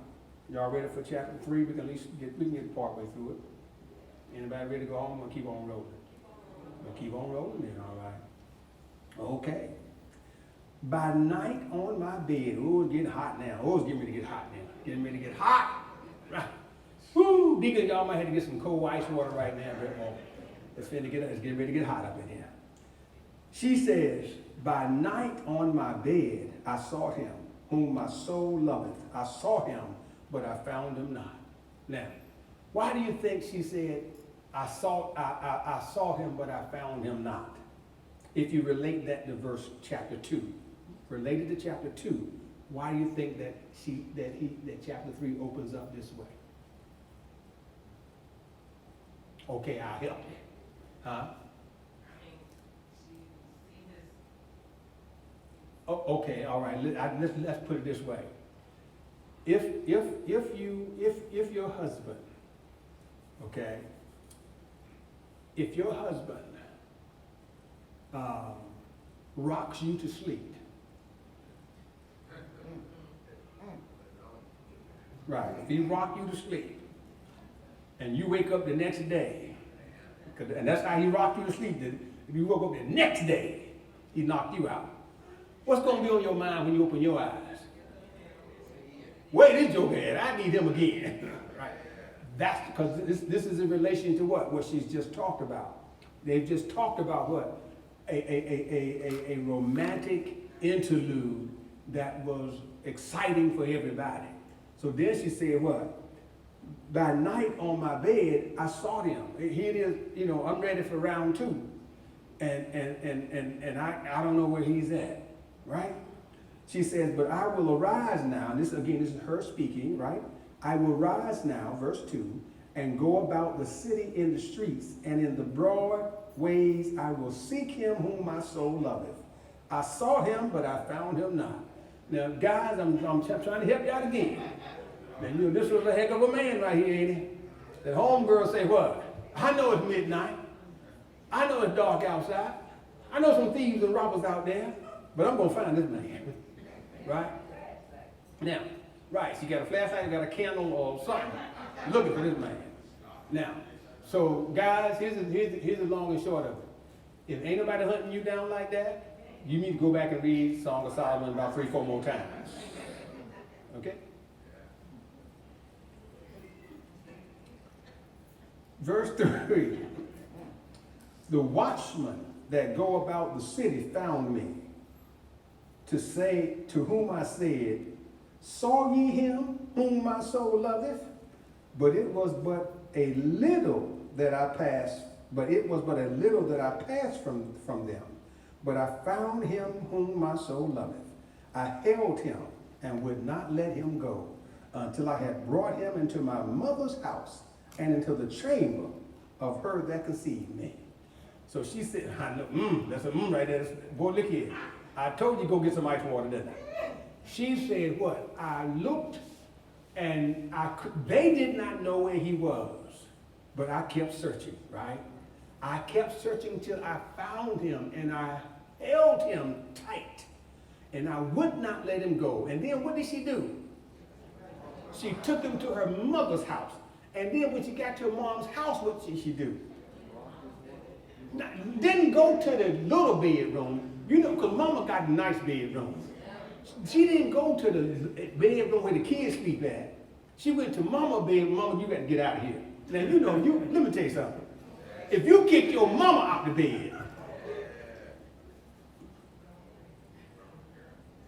Y'all ready for chapter 3? We can at least get partway through it. Anybody ready to go home? I'm going to keep on rolling. We'll keep on rolling then, all right. Okay. By night on my bed, oh, it's getting hot now. Oh, it's getting ready to get hot now. Getting ready to get hot. Right. Woo! Deacon, y'all might have to get some cold ice water right now. It's getting ready to get hot up in here. She says, by night on my bed I sought him, whom my soul loveth. I saw him, but I found him not. Now, why do you think she said, I saw him, but I found him not? If you relate that to verse chapter 2, related to chapter 2, why do you think that chapter 3 opens up this way? Okay, I'll help you. Huh? Oh, okay, all right. Let's put it this way. If your husband, okay, if your husband rocks you to sleep, right? If he rock you to sleep, and you wake up the next day, and that's how he rocked you to sleep. If you woke up the next day, he knocked you out. What's going to be on your mind when you open your eyes? Where is your head? I need him again. Right? That's because this is in relation to what she's just talked about. They've just talked about what? A romantic interlude that was exciting for everybody. So then she said what? By night on my bed, I sought him. Here it is, I'm ready for round 2. And I don't know where he's at, right? She says, but I will arise now. And this is her speaking, right? I will rise now, verse 2, and go about the city in the streets, and in the broad ways I will seek him whom my soul loveth. I sought him, but I found him not. Now, guys, I'm trying to help you out again. Now, you know, this was a heck of a man right here, ain't he? That homegirl say, what? I know it's midnight. I know it's dark outside. I know some thieves and robbers out there, but I'm going to find this man. Right? Now, right, she got a flashlight, got a candle or something, looking for this man. Now, so guys, here's the long and short of it. If ain't nobody hunting you down like that, you need to go back and read Song of Solomon about 3-4 more times. Okay? Verse 3. The watchmen that go about the city found me, to say, to whom I said, saw ye him whom my soul loveth? But it was but a little that I passed, from them. But I found him whom my soul loveth. I held him and would not let him go until I had brought him into my mother's house and into the chamber of her that conceived me. So she said, I know, that's a right there. Boy, look here. I told you go get some ice water, didn't I? She said, what? I looked and they did not know where he was, but I kept searching, right? I kept searching till I found him, and I held him tight, and I would not let him go. And then what did she do? She took him to her mother's house. And then when she got to her mom's house, what did she do? Now, didn't go to the little bedroom, you know, because mama got a nice bedroom. She didn't go to the bedroom where the kids sleep at. She went to mama's bedroom. Mama, you got to get out of here. Now, you know, let me tell you something. If you kick your mama out the bed,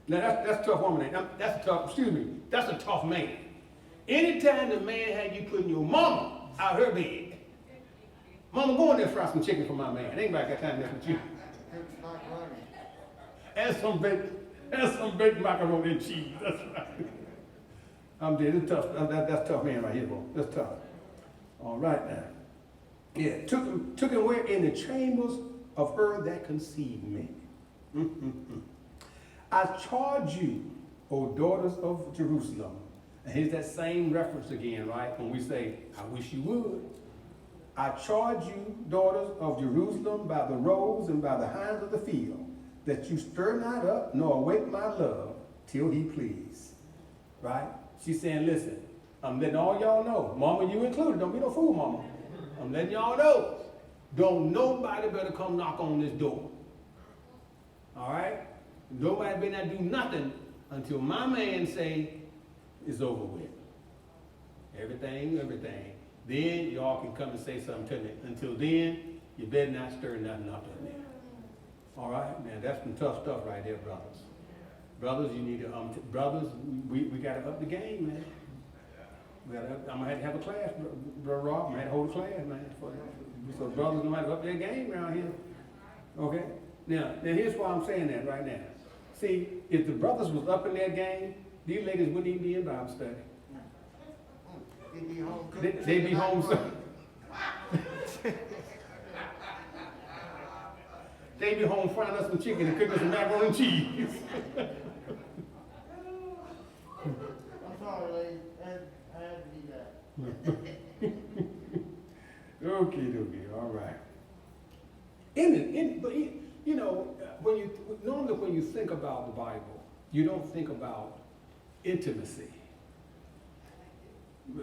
now that's a tough woman. That's a tough man. Anytime the man had you putting your mama out her bed, mama, go in there and fry some chicken for my man. Ain't nobody got time to mess with you. And some baked macaroni and cheese. That's right. I'm dead. It's tough. That's tough man right here, boy. That's tough. All right now. Yeah, took him where? In the chambers of her that conceived me. I charge you, O daughters of Jerusalem. And here's that same reference again, right? When we say, I wish you would. I charge you, daughters of Jerusalem, by the roes and by the hinds of the field, that you stir not up nor awake my love till he please. Right? She's saying, listen, I'm letting all y'all know, mama, you included, don't be no fool, mama. I'm letting y'all know, don't nobody better come knock on this door. All right? Nobody better not do nothing until my man say it's over with. Everything. Then y'all can come and say something to me. Until then, you better not stir nothing up in there. All right? Man, that's some tough stuff right there, brothers. Brothers, you need to, brothers, we got to up the game, man. I'm going to have a class, Brother Rob. I'm going to have to hold a class, man. So brothers know how to up their game around here. Okay? Now here's why I'm saying that right now. See, if the brothers was up in their game, these ladies wouldn't even be in Bible study. They'd be home soon. They'd be home frying us some chicken and cooking us some macaroni and cheese. I'm sorry, ladies. I had to be that. Okay, all right. But you know, when you think about the Bible, you don't think about intimacy.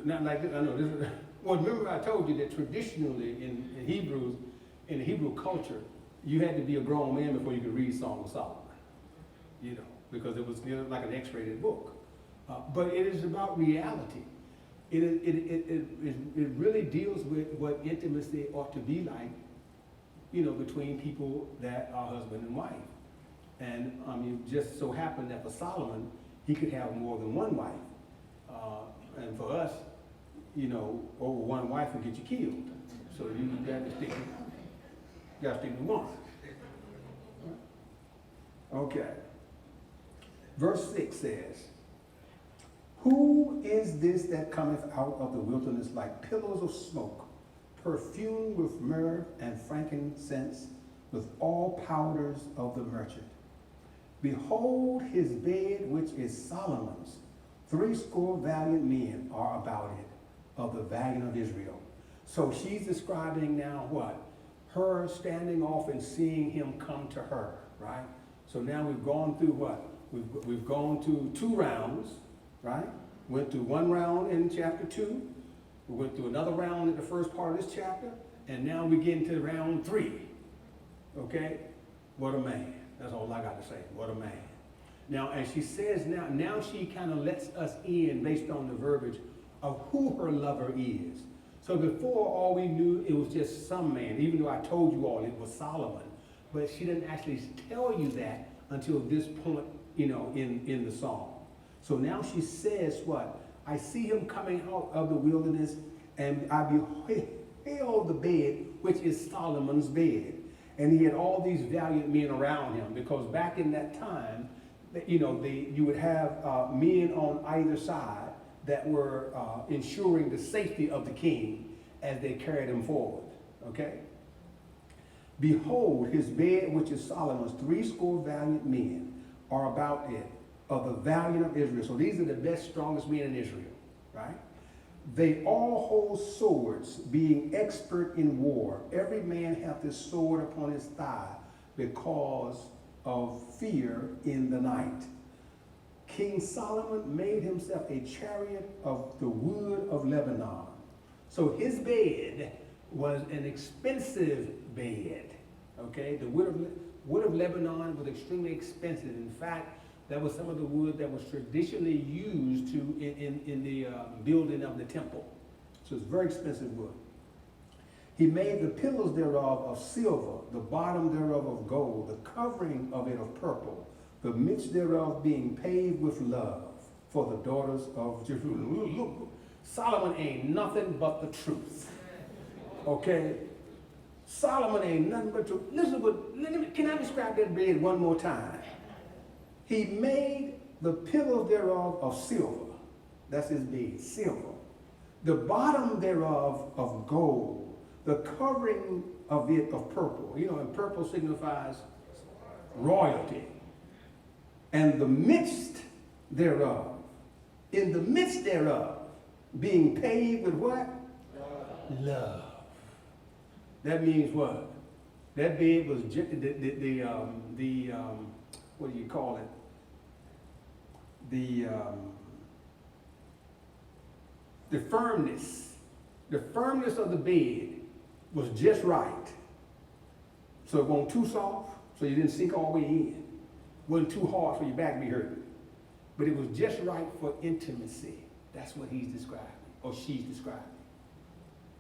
Not like this. I know this is, well, remember I told you that traditionally in the Hebrew culture, you had to be a grown man before you could read Song of Solomon. You know, because it was like an X-rated book. But it is about reality. It really deals with what intimacy ought to be like, you know, between people that are husband and wife. And it just so happened that for Solomon, he could have more than one wife. And for us, you know, over one wife will get you killed. So you got to stick with one. Okay. Verse 6 says, who is this that cometh out of the wilderness like pillars of smoke, perfumed with myrrh and frankincense, with all powders of the merchant? Behold, his bed, which is Solomon's. Threescore valiant men are about it, of the valiant of Israel. So she's describing now what? Her standing off and seeing him come to her, right? So now we've gone through what? We've gone to 2 rounds, right? Went through 1 round in chapter 2. We went through another round in the first part of this chapter. And now we get into round 3. Okay? What a man. That's all I got to say. What a man. Now, as she says now she kind of lets us in based on the verbiage of who her lover is. So before, all we knew, it was just some man, even though I told you all it was Solomon. But she didn't actually tell you that until this point, in the song. So now she says what? I see him coming out of the wilderness, and I beheld the bed, which is Solomon's bed. And he had all these valiant men around him, because back in that time, you would have men on either side that were ensuring the safety of the king as they carried him forward. Okay? Behold, his bed, which is Solomon's, 80 valiant men are about it, of the valiant of Israel. So these are the best, strongest men in Israel, right? They all hold swords, being expert in war. Every man hath his sword upon his thigh, because of fear in the night. King Solomon made himself a chariot of the wood of Lebanon. So his bed was an expensive bed. Okay, the wood of Lebanon was extremely expensive. In fact, that was some of the wood that was traditionally used in the building of the temple. So it's very expensive wood. He made the pillars thereof of silver, the bottom thereof of gold, the covering of it of purple, the midst thereof being paved with love for the daughters of Jerusalem. Look, Solomon ain't nothing but the truth. Okay? Solomon ain't nothing but truth. Listen, can I describe that bed one more time? He made the pillars thereof of silver. That's his bed, silver. The bottom thereof of gold. The covering of it of purple. And purple signifies royalty. And the midst thereof, in the midst thereof, being paved with what? Love. That means what? That bed was what do you call it? The firmness of the bed was just right. So it wasn't too soft, so you didn't sink all the way in. It wasn't too hard for your back to be hurting. But it was just right for intimacy. That's what he's describing, or she's describing.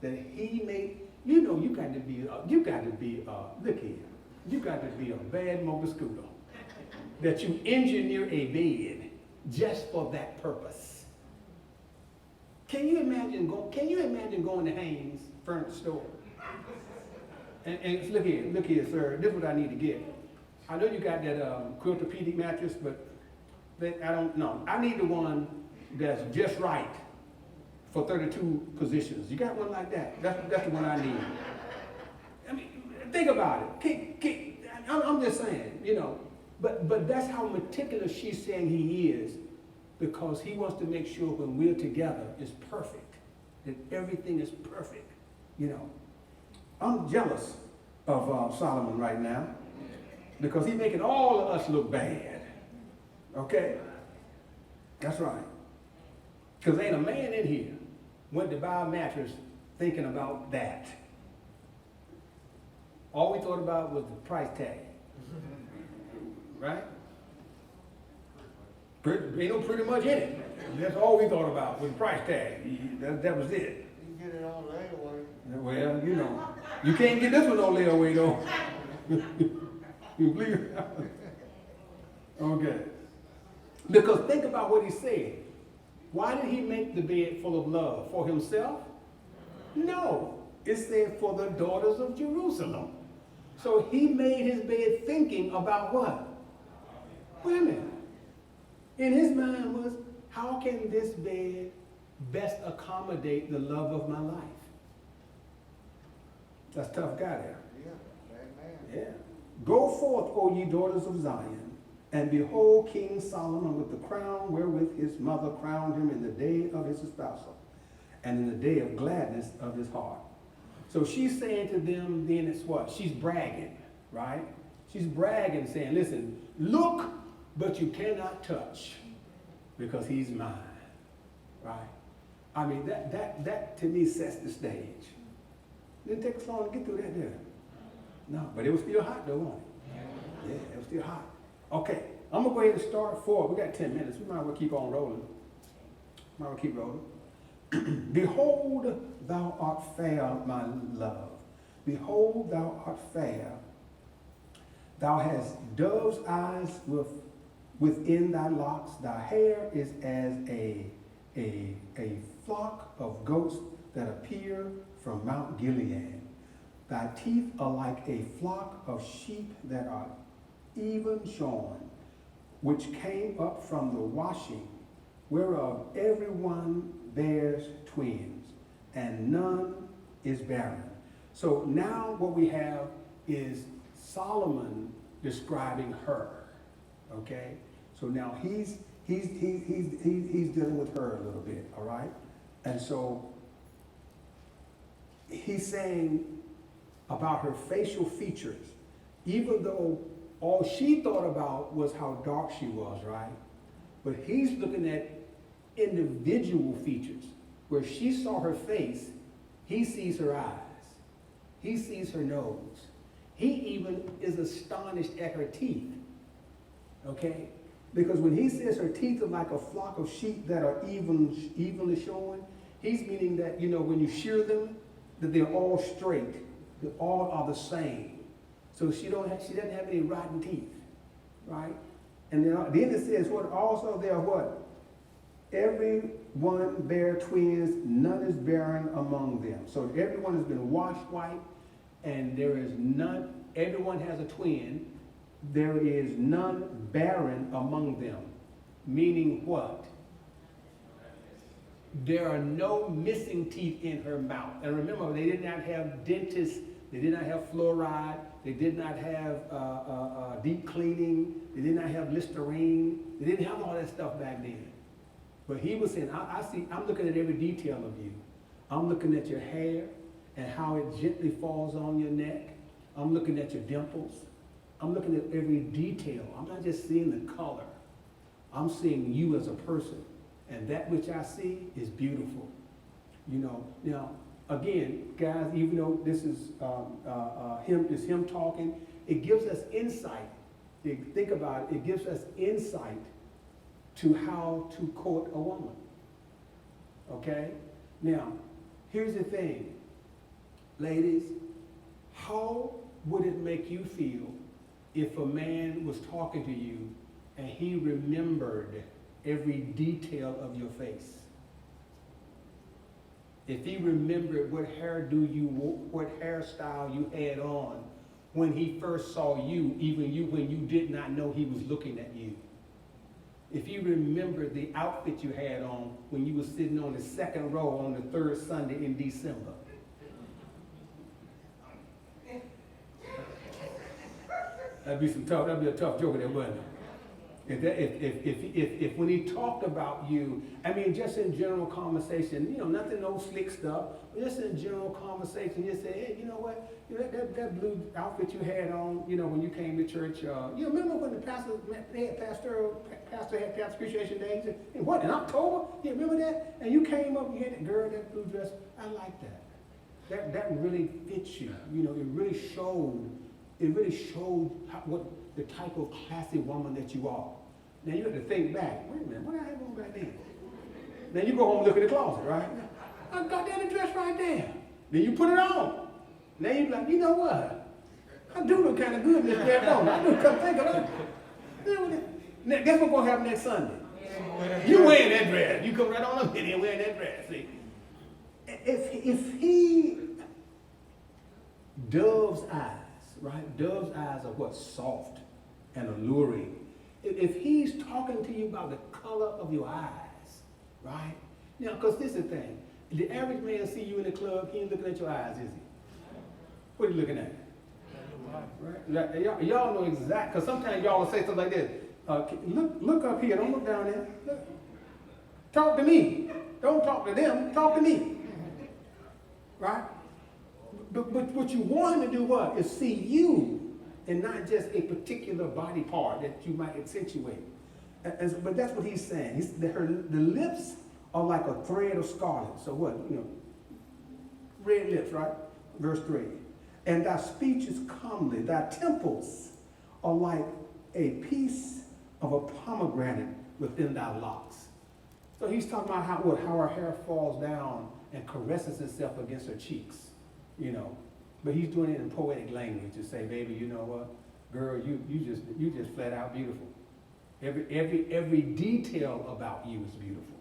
That he made, you got to be, look here, you got to be a bad motor scooter. That you engineer a bed just for that purpose. Can you imagine going to Haynes Furniture Store? And look here, sir, this is what I need to get. I know you got that orthopedic mattress, but I don't know. I need the one that's just right for 32 positions. You got one like that? That's the one I need. I mean, think about it. I'm just saying, But that's how meticulous she's saying he is, because he wants to make sure when we're together it's perfect, that everything is perfect. I'm jealous of Solomon right now, because he's making all of us look bad. Okay? That's right. Because ain't a man in here went to buy a mattress thinking about that. All we thought about was the price tag. Right? Pretty much in it. That's all we thought about was the price tag. That was it. You can get it on layaway. Well, you can't get this one on layaway though. You believe it? Okay. Because think about what he said. Why did he make the bed full of love? For himself? No. It said for the daughters of Jerusalem. So he made his bed thinking about what? Women. In his mind was, how can this bed best accommodate the love of my life? That's a tough guy there. Yeah, amen. Yeah. Go forth, O ye daughters of Zion, and behold King Solomon with the crown wherewith his mother crowned him in the day of his espousal, and in the day of gladness of his heart. So she's saying to them, then it's what? She's bragging, right? She's bragging, saying, listen, look, but you cannot touch, because he's mine, right? I mean, that to me sets the stage. Didn't take us long to get through that, did it? No, but it was still hot though, wasn't it? Yeah, it was still hot. Okay, I'm going to go ahead and start forward. We got 10 minutes. We might as well keep on rolling. Might as well keep rolling. Behold, thou art fair, my love. Behold, thou art fair. Thou hast dove's eyes within thy locks. Thy hair is as a flock of goats that appear from Mount Gilead. Thy teeth are like a flock of sheep that are even shorn, which came up from the washing, whereof every one bears twins, and none is barren. So now what we have is Solomon describing her. Okay? So now he's dealing with her a little bit, all right? And so he's saying about her facial features, even though all she thought about was how dark she was, right? But he's looking at individual features. Where she saw her face, he sees her eyes. He sees her nose. He even is astonished at her teeth. Okay? Because when he says her teeth are like a flock of sheep that are evenly shorn, he's meaning that, you know, when you shear them, that they're all straight. They all are the same. So she doesn't have any rotten teeth, right? And then it says what? Also there are what? Every one bear twins, none is barren among them. So everyone has been washed white, and there is none, everyone has a twin. There is none barren among them. Meaning what? There are no missing teeth in her mouth. And remember, they did not have dentists, they did not have fluoride, they did not have deep cleaning, they did not have Listerine, they didn't have all that stuff back then. But he was saying, I'm looking at every detail of you. I'm looking at your hair and how it gently falls on your neck. I'm looking at your dimples. I'm looking at every detail. I'm not just seeing the color. I'm seeing you as a person. And that which I see is beautiful. You know, now, again, guys, even though this is him talking, it gives us insight. Think about it. It gives us insight to how to court a woman. Okay? Now, here's the thing. Ladies, how would it make you feel if a man was talking to you and he remembered every detail of your face? If he remembered what what hairstyle you had on when he first saw you, even you when you did not know he was looking at you. If you remember the outfit you had on when you were sitting on the second row on the third Sunday in December. That'd be a tough joke there, wouldn't it? If when he talked about you, I mean, just in general conversation, you know, nothing, no slick stuff, but just in general conversation, you say, hey, you know what, you know, that blue outfit you had on, you know, when you came to church, you remember when the pastor had Pastor Appreciation Day? And what, in October? You remember that? And you came up, you had that girl, that blue dress. I like that. That really fits you. You know, it really showed what the type of classy woman that you are. Now you have to think back. Wait a minute, what did I have on back then? Then you go home and look in the closet, right? I got that dress right there. Then you put it on. Now you be like, you know what? I do look kind of good in this dress, don't I? I do come think of it. Now, guess what's going to happen next Sunday? You wearing that dress. You come right on up in here wearing that dress. See? If he, dove's eyes, right? Dove's eyes are what? Soft and alluring. If he's talking to you about the color of your eyes, right? Now, because this is the thing. The average man see you in the club, he ain't looking at your eyes, is he? What are you looking at? Right? Y'all know exactly, because sometimes y'all will say something like this. Look up here, don't look down there. Look. Talk to me. Don't talk to them, talk to me. Right? But what you want him to do what? Is see you and not just a particular body part that you might accentuate. But that's what he's saying. The lips are like a thread of scarlet. So what? Red lips, right? Verse 3. And thy speech is comely. Thy temples are like a piece of a pomegranate within thy locks. So he's talking about how her hair falls down and caresses itself against her cheeks, But he's doing it in poetic language to say, baby, you know what? Girl, you just flat out beautiful. Every detail about you is beautiful.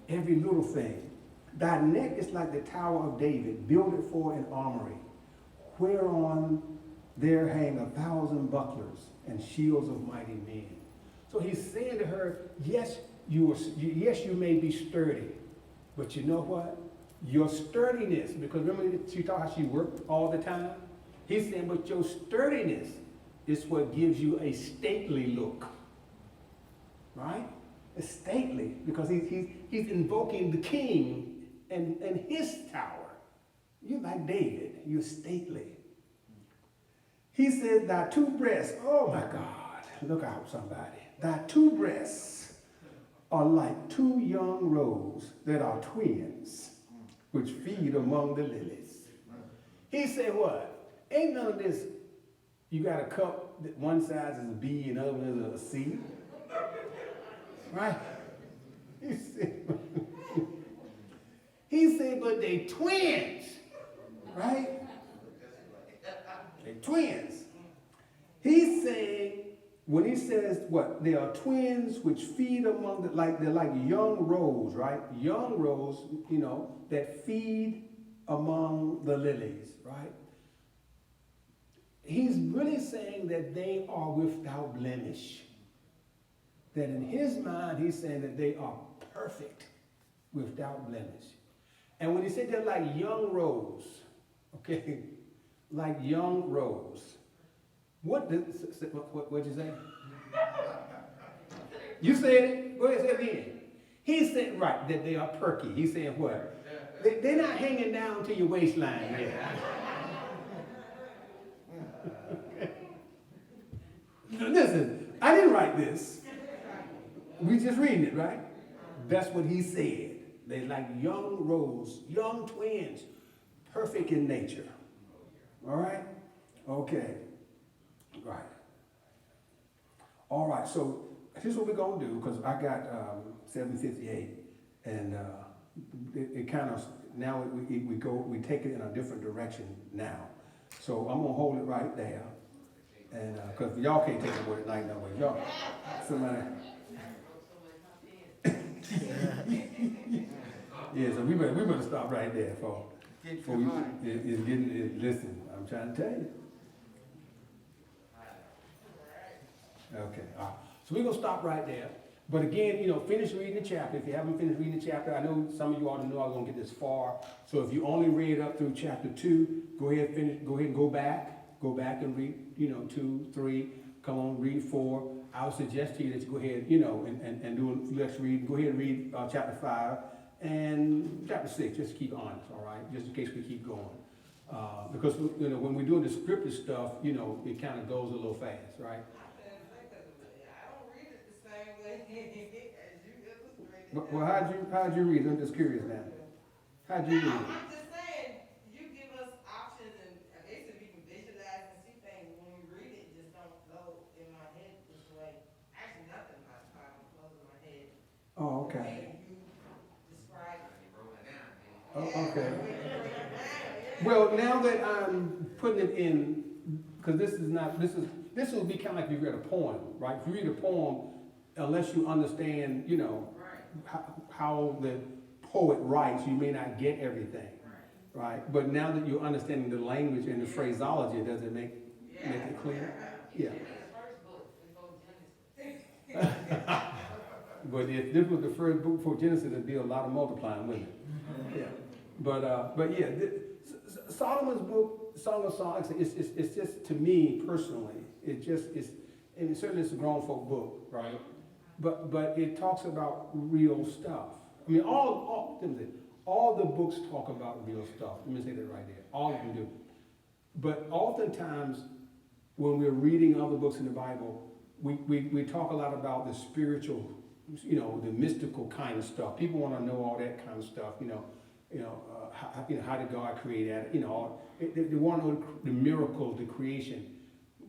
Every little thing. Thy neck is like the Tower of David, builded for an armory, whereon there hang 1,000 bucklers and shields of mighty men. So he's saying to her, yes, you may be sturdy, but you know what? Your sturdiness, because remember she thought how she worked all the time? He's saying, but your sturdiness is what gives you a stately look. Right? It's stately, because he's invoking the king and his tower. You're like David, you're stately. He said, thy two breasts, oh my God, look out somebody. Thy two breasts are like two young roes that are twins, which feed among the lilies. He said what? Ain't none of this, you got a cup that one side is a B and the other one is a C. Right? He said, but they twins. Right? They twins. He's saying, when he says what? They are twins which feed among they're like young roes, right? Young roes, that feed among the lilies, right? He's really saying that they are without blemish. That in his mind, he's saying that they are perfect, without blemish. And when he said they're like young roes, okay, like young roes, what did you say? You said it? Go ahead, say it again. He said, right, that they are perky. He's saying what? They're not hanging down to your waistline yet. Listen, I didn't write this. We just reading it, right? That's what he said. They're like young roes, young twins, perfect in nature. All right? Okay. Right. All right, so here's what we're going to do, because I got 7:58, and it kind of, now we take it in a different direction now. So I'm going to hold it right there. And because y'all can't take it away at night no way. Y'all, somebody. Yeah, so we better stop right there for listen, I'm trying to tell you. Okay, all right. So we're going to stop right there. But again, finish reading the chapter. If you haven't finished reading the chapter, I know some of you already know I was going to get this far. So if you only read up through chapter 2, go ahead and go back and read, 2, 3, come on, read 4. I would suggest to you that you go ahead, and do, let's read, go ahead and read chapter 5 and chapter 6, just to keep honest, all right? Just in case we keep going. Because, when we're doing the scripted stuff, it kind of goes a little fast, right? Well, how'd you read it? I'm just curious now. How'd you read it? I'm just saying, you give us options, and I guess if we can visualize and see things, when we read it, just don't flow in my head this way. Actually, nothing about the Bible flows in my head. Oh, okay. You describe it. Oh, okay. Well, now that I'm putting it in, because this will be kind of like you read a poem, right? If you read a poem, unless you understand, how the poet writes, you may not get everything, right? But now that you're understanding the language and the phraseology, does it make it clear? Yeah. But if this was the first book before Genesis, it'd be a lot of multiplying, wouldn't it? Yeah. But yeah, Solomon's book, Song of Songs, it's just, to me personally, it just is, and certainly it's a grown folk book, right? But it talks about real stuff. I mean, all the books talk about real stuff. Let me say that right there. All of them do. But oftentimes, when we're reading other books in the Bible, we talk a lot about the spiritual, the mystical kind of stuff. People want to know all that kind of stuff, how did God create that? They want to know the miracles, the creation.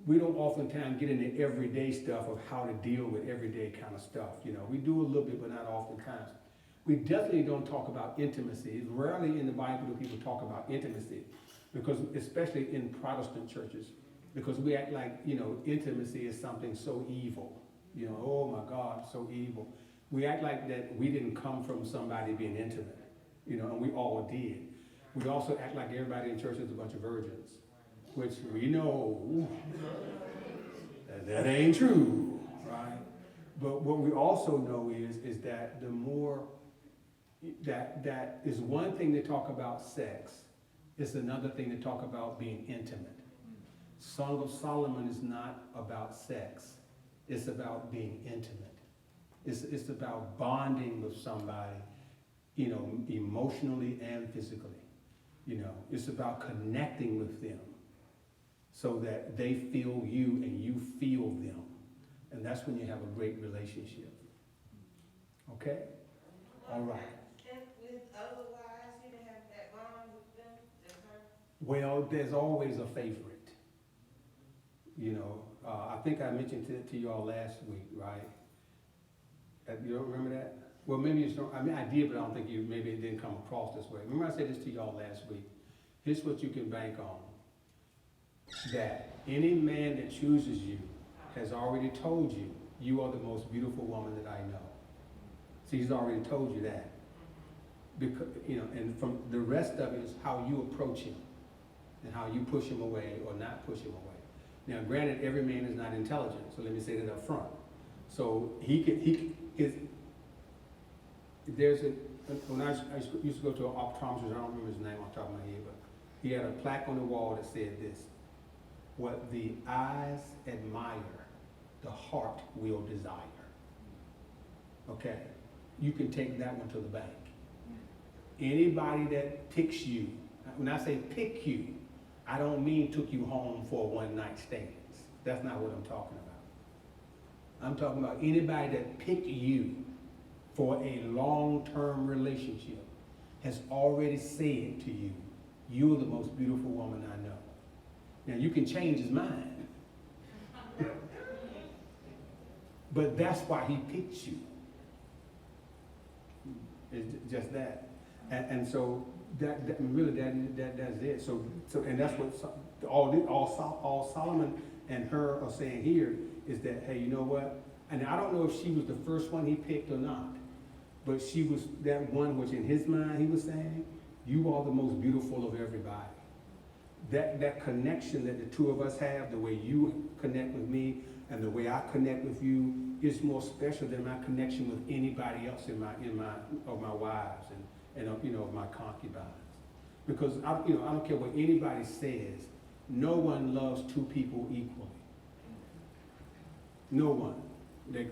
We don't oftentimes get into everyday stuff of how to deal with everyday kind of stuff. We do a little bit, but not oftentimes. We definitely don't talk about intimacy. It's rarely in the Bible do people talk about intimacy, because especially in Protestant churches, because we act like, intimacy is something so evil. Oh my God, so evil. We act like that we didn't come from somebody being intimate, and we all did. We also act like everybody in church is a bunch of virgins, which we know that ain't true, right? But what we also know is that the more that is one thing to talk about sex, it's another thing to talk about being intimate. Song of Solomon is not about sex. It's about being intimate. It's about bonding with somebody, emotionally and physically. It's about connecting with them so that they feel you and you feel them. And that's when you have a great relationship. Okay? All right. And with other wives, you didn't have that bond with them? Just her? Well, there's always a favorite. I think I mentioned it to y'all last week, right? You don't remember that? Well, maybe you don't. I mean, I did, but I don't think maybe it didn't come across this way. Remember I said this to y'all last week? Here's what you can bank on. That any man that chooses you has already told you, you are the most beautiful woman that I know. See, he's already told you that. Because, and from the rest of it is how you approach him and how you push him away or not push him away. Now, granted, every man is not intelligent, so let me say that up front. So when I used to go to an optometrist, I don't remember his name off the top of my head, but he had a plaque on the wall that said this: what the eyes admire, the heart will desire. Okay, you can take that one to the bank. Anybody that picks you, when I say pick you, I don't mean took you home for one night stands. That's not what I'm talking about. I'm talking about anybody that picked you for a long-term relationship has already said to you, you're the most beautiful woman I know. Now, you can change his mind. But that's why he picked you. It's just that. And so that's it. So and that's what all Solomon and her are saying here is that, hey, you know what? And I don't know if she was the first one he picked or not, but she was that one which in his mind he was saying, you are the most beautiful of everybody. That connection that the two of us have, the way you connect with me and the way I connect with you, is more special than my connection with anybody else of my wives and of my concubines. Because I don't care what anybody says, no one loves two people equally. No one.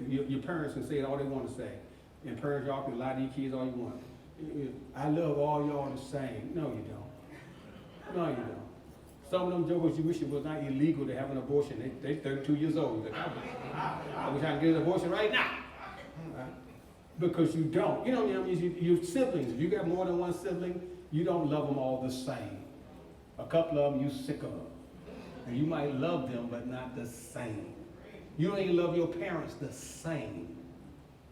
Your parents can say all they want to say. And parents, y'all can lie to your kids all you want. I love all y'all the same. No, you don't. No, you don't. Some of them jokers, you wish it was not illegal to have an abortion. They're 32 years old. Like, I wish I could get an abortion right now. Right? Because you don't. Your siblings, if you got more than one sibling, you don't love them all the same. A couple of them you sick of. And you might love them, but not the same. You don't even love your parents the same.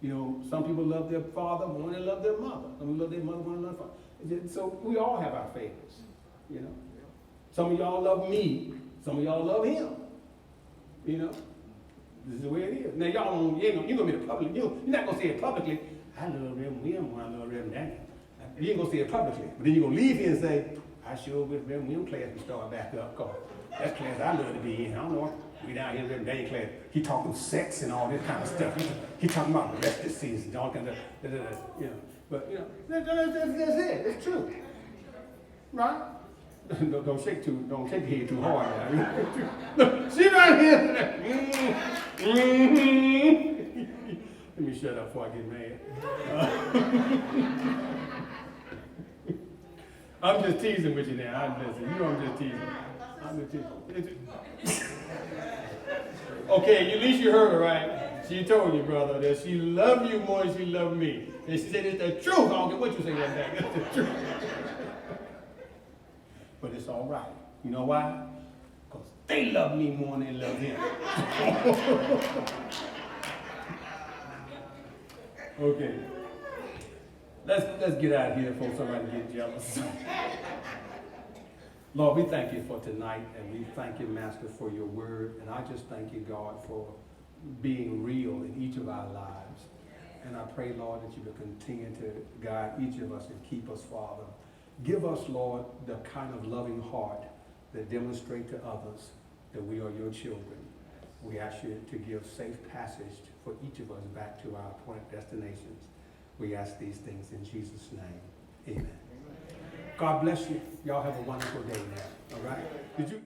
Some people love their father more than they love their mother. Some people love their mother more than their father. So we all have our favorites, Some of y'all love me. Some of y'all love him. This is the way it is. Now y'all you're gonna be the public. You're not gonna say it publicly. I love Reverend William more than I love Reverend Daniel. You ain't gonna say it publicly, but then you're gonna leave here and say, I sure wish them when class we start back up, cause that's class I love to be in. I don't know. We down here in day class. He talking sex and all this kind of stuff. He talking about the rest of the season, all kind of, you know. But you know, that's it. It's true, right? Don't shake your head too hard now. Look, she right here. Let me shut up before I get mad. I'm just teasing with you now. I'm just teasing. Okay, at least you heard her, right? She told you, brother, that she loved you more than she loved me. And she said, it's the truth. I don't care what you say like that. It's the truth. But it's all right. You know why? Because they love me more than they love him. Okay. Let's get out of here before somebody gets jealous. Lord, we thank you for tonight, and we thank you, Master, for your word. And I just thank you, God, for being real in each of our lives. And I pray, Lord, that you will continue to guide each of us and keep us, Father. Give us, Lord, the kind of loving heart that demonstrates to others that we are your children. We ask you to give safe passage for each of us back to our appointed destinations. We ask these things in Jesus' name. Amen. God bless you. Y'all have a wonderful day now. All right? Did you?